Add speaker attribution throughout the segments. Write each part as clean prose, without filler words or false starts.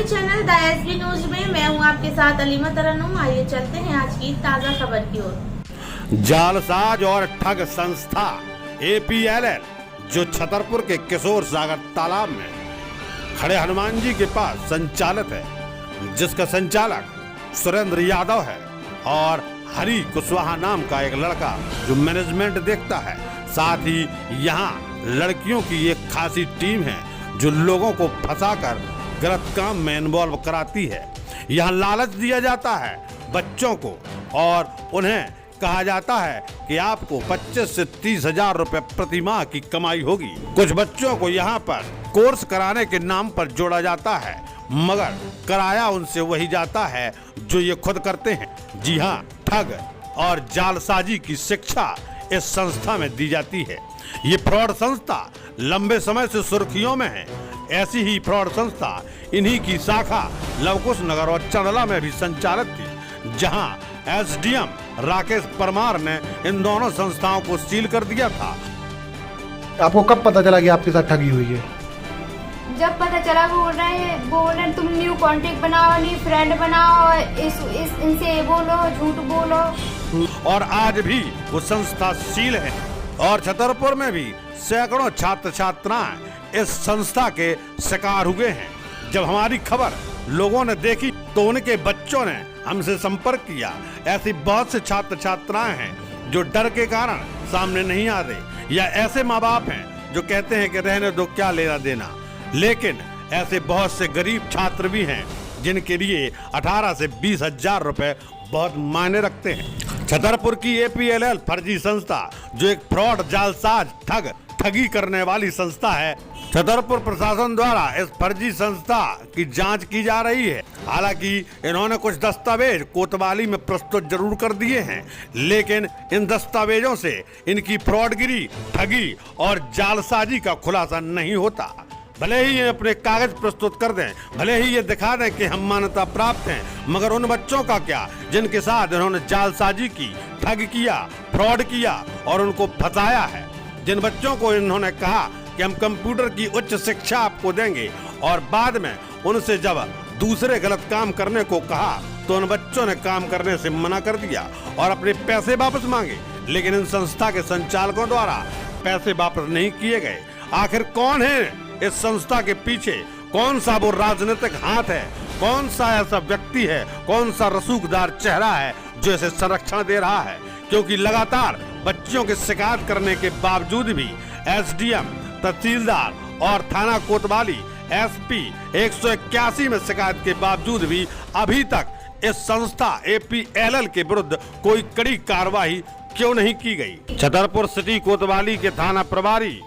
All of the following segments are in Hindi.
Speaker 1: चैनल द एसबी न्यूज में मैं हूं आपके साथ अलीमा तरन्नुम। आइए चलते हैं आज की ताजा खबर की ओर।
Speaker 2: जालसाज और ठग संस्था APLL जो छतरपुर के किशोर सागर तालाब में खड़े हनुमान जी के पास संचालित है, जिसका संचालक सुरेंद्र यादव है और हरी कुशवाहा नाम का एक लड़का जो मैनेजमेंट देखता है। साथ ही यहाँ लड़कियों की एक खासी टीम है जो लोगों को फंसाकर गलत काम में इन्वॉल्व कराती है। यहाँ लालच दिया जाता है बच्चों को और उन्हें कहा जाता है कि आपको 25 से 30 हजार रुपए प्रति माह की कमाई होगी। कुछ बच्चों को यहाँ पर कोर्स कराने के नाम पर जोड़ा जाता है, मगर कराया उनसे वही जाता है जो ये खुद करते हैं। जी हाँ, ठग और जालसाजी की शिक्षा इस संस्था में दी जाती है। ये फ्रॉड संस्था लंबे समय से सुर्खियों में है। ऐसी ही फ्रॉड संस्था इन्हीं की शाखा लवकुश नगर और चंदला में भी संचालित थी, जहां SDM राकेश परमार ने इन दोनों संस्थाओं को सील कर दिया था।
Speaker 3: आपको कब पता चला कि आपके साथ ठगी हुई है?
Speaker 4: जब पता चला वो बोल रहे तुम न्यू कॉन्टेक्ट बनाओ, न्यू फ्रेंड बनाओ, इनसे बोलो, झूठ बोलो।
Speaker 2: और आज भी वो संस्था सील है और छतरपुर में भी सैकड़ों छात्र छात्राएं इस संस्था के शिकार हुए हैं। जब हमारी खबर लोगों ने देखी तो उनके बच्चों ने हमसे संपर्क किया। ऐसी बहुत से छात्र छात्राएं हैं जो डर के कारण सामने नहीं आ रहे, या ऐसे माँ बाप हैं जो कहते हैं कि रहने दो, क्या लेना देना। लेकिन ऐसे बहुत से गरीब छात्र भी हैं जिनके लिए 18 से 20 हजार रुपए बहुत मायने रखते हैं। छतरपुर की APLL फर्जी संस्था जो एक फ्रॉड, जालसाज, ठगी करने वाली संस्था है। छतरपुर प्रशासन द्वारा इस फर्जी संस्था की जांच की जा रही है। हालांकि इन्होंने कुछ दस्तावेज कोतवाली में प्रस्तुत जरूर कर दिए हैं, लेकिन इन दस्तावेजों से इनकी फ्रॉडगिरी, ठगी और जालसाजी का खुलासा नहीं होता। भले ही ये अपने कागज प्रस्तुत कर दें, भले ही ये दिखा दें कि हम मान्यता प्राप्त हैं, मगर उन बच्चों का क्या जिनके साथ इन्होंने जालसाजी की, ठग किया, फ्रॉड किया और उनको फंसाया है। जिन बच्चों को इन्होंने कहा कि हम कंप्यूटर की उच्च शिक्षा आपको देंगे और बाद में उनसे जब दूसरे गलत काम करने को कहा तो उन बच्चों ने काम करने से मना कर दिया और अपने पैसे वापस मांगे। लेकिन इन संस्था के संचालकों द्वारा पैसे वापस नहीं किए गए। आखिर कौन है इस संस्था के पीछे? कौन सा वो राजनीतिक हाथ है? कौन सा ऐसा व्यक्ति है, कौन सा रसूखदार चेहरा है जो इसे संरक्षण दे रहा है? क्योंकि लगातार बच्चियों की शिकायत करने के बावजूद भी SDM, तहसीलदार और थाना कोतवाली SP 181 में शिकायत के बावजूद भी अभी तक इस संस्था APLL के विरुद्ध कोई कड़ी कार्रवाई क्यों नहीं की गई? छतरपुर सिटी कोतवाली के थाना प्रभारी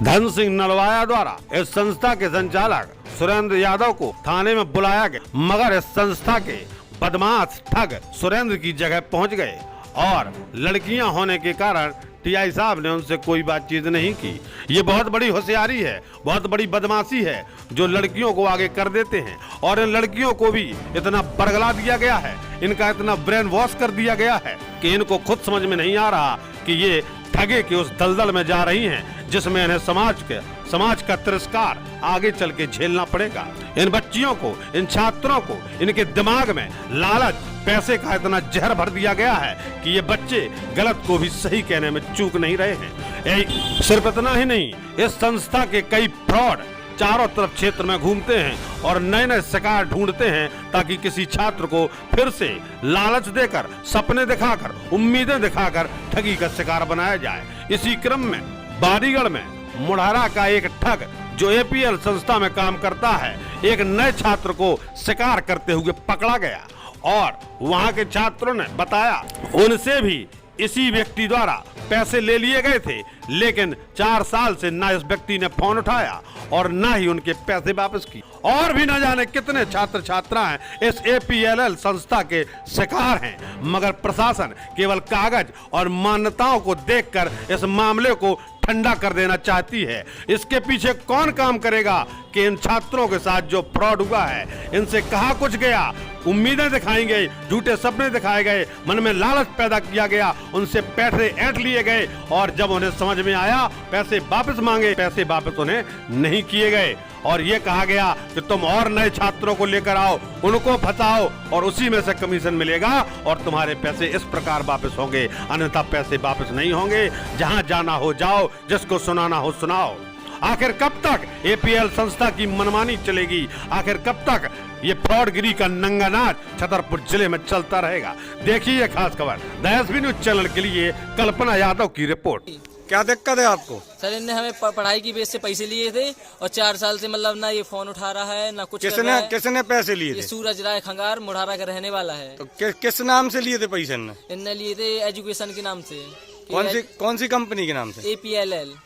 Speaker 2: धन सिंह नलवाया द्वारा इस संस्था के संचालक सुरेंद्र यादव को थाने में बुलाया गया, मगर इस संस्था के बदमाश ठग सुरेंद्र की जगह पहुंच गए और लड़कियां होने के कारण TI साहब ने उनसे कोई बातचीत नहीं की। ये बहुत बड़ी होशियारी है, बहुत बड़ी बदमाशी है जो लड़कियों को आगे कर देते हैं और इन लड़कियों को भी इतना बरगला दिया गया है, इनका इतना ब्रेन वॉश कर दिया गया है कि इनको खुद समझ में नहीं आ रहा कि ये ठगे के उस दलदल में जा रही हैं जिसमें इन्हें समाज का तिरस्कार आगे चल के झेलना पड़ेगा। इन बच्चियों को, इन छात्रों को, इनके दिमाग में लालच, पैसे का इतना जहर भर दिया गया है कि ये बच्चे गलत को भी सही कहने में चूक नहीं रहे हैं। सिर्फ इतना ही नहीं, इस संस्था के कई फ्रॉड चारों तरफ क्षेत्र में घूमते हैं और नए नए शिकार ढूंढते हैं ताकि किसी छात्र को फिर से लालच देकर, सपने दिखाकर, उम्मीदें दिखाकर ठगी का शिकार बनाया जाए। इसी क्रम में बारीगढ़ में मुढ़ारा का एक ठग जो APL संस्था में काम करता है, एक नए छात्र को शिकार करते हुए पकड़ा गया और वहां के छात्रों ने बताया उनसे भी इसी व्यक्ति द्वारा पैसे ले लिए गए थे, लेकिन 4 साल से ना इस व्यक्ति ने फोन उठाया और ना ही उनके पैसे वापस किए। और भी न जाने कितने छात्र छात्राएं इस APLL संस्था के शिकार हैं, मगर प्रशासन केवल कागज और मान्यताओं को देखकर इस मामले को ठंडा कर देना चाहती है। इसके पीछे कौन काम करेगा कि इन छात्रों के साथ जो फ्रॉड हुआ है, इनसे कहा कुछ गया, उम्मीदें दिखाई गई, झूठे सपने दिखाए गए, मन में लालच पैदा किया गया, उनसे पैसे ऐंठ लिए गए और जब उन्हें समझ में आया पैसे वापस मांगे, पैसे वापस उन्हें नहीं किए गए और ये कहा गया कि तुम और नए छात्रों को लेकर आओ, उनको फंसाओ और उसी में से कमीशन मिलेगा और तुम्हारे पैसे इस प्रकार वापस होंगे, अन्यथा पैसे वापस नहीं होंगे। जहां जाना हो जाओ, जिसको सुनाना हो सुनाओ। आखिर कब तक एपीएल संस्था की मनमानी चलेगी? आखिर कब तक ये फ्रॉडगिरी का नंगा नाच छतरपुर जिले में चलता रहेगा? देखिए खास खबर द एसबी न्यूज चैनल के लिए कल्पना यादव की रिपोर्ट।
Speaker 5: क्या दिक्कत है आपको?
Speaker 6: सर इनने हमें पढ़ाई की बेस से पैसे लिए थे और 4 साल से मतलब ना ये फोन उठा रहा है ना कुछ कर रहा है।
Speaker 5: किसने पैसे लिए
Speaker 6: ये
Speaker 5: थे?
Speaker 6: सूरज राय खंगार मुढ़ारा का रहने वाला है।
Speaker 5: तो किस नाम से लिए थे पैसे?
Speaker 6: इनने लिए थे एजुकेशन के नाम से।
Speaker 5: कौन सी कंपनी के नाम से?
Speaker 6: APLL।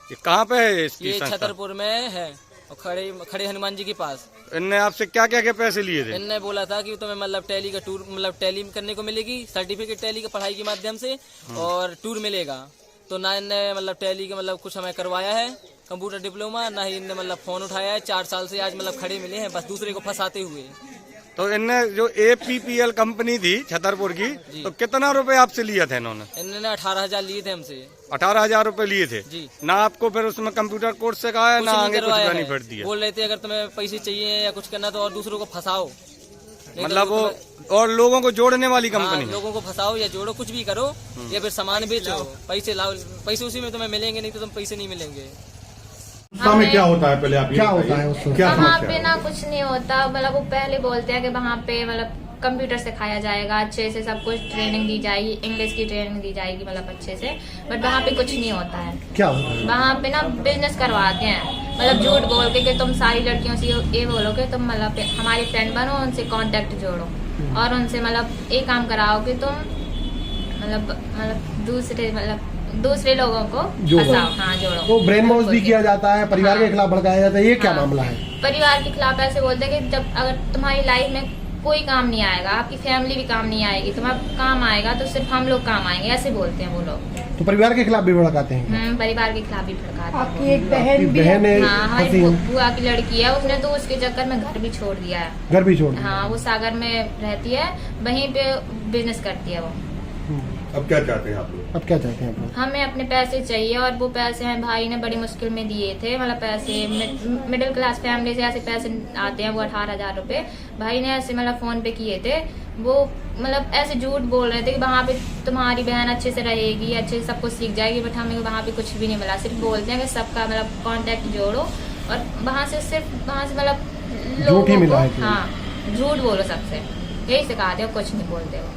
Speaker 5: ये कहाँ पे है इसकी
Speaker 6: ये
Speaker 5: संस्था?
Speaker 6: छतरपुर में है और खड़े हनुमान जी के पास।
Speaker 5: इनने आपसे क्या क्या पैसे लिए थे?
Speaker 6: इनने बोला था कि तुम्हें मतलब टैली का टूर मतलब टैली करने को मिलेगी, सर्टिफिकेट टैली की पढ़ाई के माध्यम से और टूर मिलेगा। तो ना इनने मतलब टैली का मतलब कुछ हमें करवाया है कंप्यूटर डिप्लोमा, ना ही इनने मतलब फोन उठाया है। 4 साल से आज मतलब खड़े मिले हैं बस दूसरे को फंसाते हुए।
Speaker 5: तो इनने जो APPL कंपनी थी छतरपुर की, तो कितना रुपए आपसे लिया था इन्होंने?
Speaker 6: इन्होंने 18,000 लिए थे हमसे।
Speaker 5: 18,000 रुपए लिए थे
Speaker 6: जी।
Speaker 5: ना आपको फिर उसमें कंप्यूटर कोर्स सिखाया ना आगे कुछ बेनिफिट दिया?
Speaker 6: बोल रहे थे अगर तुम्हें पैसे चाहिए या कुछ करना तो और दूसरों को फंसाओ,
Speaker 5: मतलब वो और लोगों को जोड़ने वाली कंपनी?
Speaker 6: लोगों को फंसाओ या जोड़ो, कुछ भी करो या फिर सामान बेचो, पैसे लाओ, पैसे उसी में तुम्हें मिलेंगे, नहीं तो तुम पैसे नहीं मिलेंगे।
Speaker 3: में क्या होता है? पहले आप क्या होता है उसमें? क्या
Speaker 4: वहाँ पे ना कुछ नहीं होता, मतलब वो पहले बोलते हैं कि वहाँ पे मतलब कंप्यूटर सिखाया जाएगा, अच्छे से सब कुछ ट्रेनिंग दी जाएगी, इंग्लिश की ट्रेनिंग दी जाएगी मतलब अच्छे से, बट वहाँ पे कुछ नहीं होता है।
Speaker 3: क्या होता है?
Speaker 4: वहाँ पे ना बिजनेस करवाते हैं, मतलब झूठ बोल के कि तुम सारी लड़कियों से ये बोलो कि तुम मतलब हमारी फ्रेंड बनो, उनसे कांटेक्ट जोड़ो और उनसे मतलब एक काम कराओ कि तुम मतलब दूसरे लोगों को फंसाओ। हाँ, जोड़ो।
Speaker 3: वो ब्रेन वॉश भी किया जाता है, परिवार के खिलाफ भड़काया जाता है, ये क्या मामला है?
Speaker 4: परिवार के खिलाफ ऐसे बोलते हैं कि जब अगर तुम्हारी लाइफ में कोई काम नहीं आएगा, आपकी फैमिली भी काम नहीं आएगी, तुम्हारा काम आएगा तो सिर्फ हम लोग काम आएंगे, ऐसे बोलते हैं वो लोग।
Speaker 3: तो परिवार के खिलाफ भी भड़काते हैं?
Speaker 4: परिवार के खिलाफ भी भड़काते हैं।
Speaker 7: आपकी एक बहन भी
Speaker 3: बहन है?
Speaker 4: हाँ, हमारी बुआ की लड़की है, उसने तो उसके चक्कर में घर भी छोड़ दिया है।
Speaker 3: घर भी छोड़ दिया?
Speaker 4: हाँ, वो सागर में रहती है, वहीं पे बिजनेस करती है वो।
Speaker 2: अब क्या चाहते हैं आप लोग?
Speaker 3: अब क्या चाहते हैं आप लोग?
Speaker 4: हमें अपने पैसे चाहिए और वो पैसे हैं भाई ने बड़ी मुश्किल में दिए थे, मतलब पैसे मिडिल क्लास फैमिली से ऐसे पैसे आते हैं, वो 18,000 रुपए भाई ने ऐसे मतलब फोन पे किए थे। वो मतलब ऐसे झूठ बोल रहे थे कि वहाँ पे तुम्हारी बहन अच्छे से रहेगी, अच्छे से सब कुछ सीख जाएगी, बट हमें वहाँ पे कुछ भी नहीं मिला। सिर्फ बोलते हैं कि सबका मतलब कॉन्टेक्ट जोड़ो और वहाँ से मतलब
Speaker 3: झूठ ही मिला है।
Speaker 4: हाँ, झूठ बोलो सबसे, यही सिखाते हो, कुछ नहीं बोलते हो।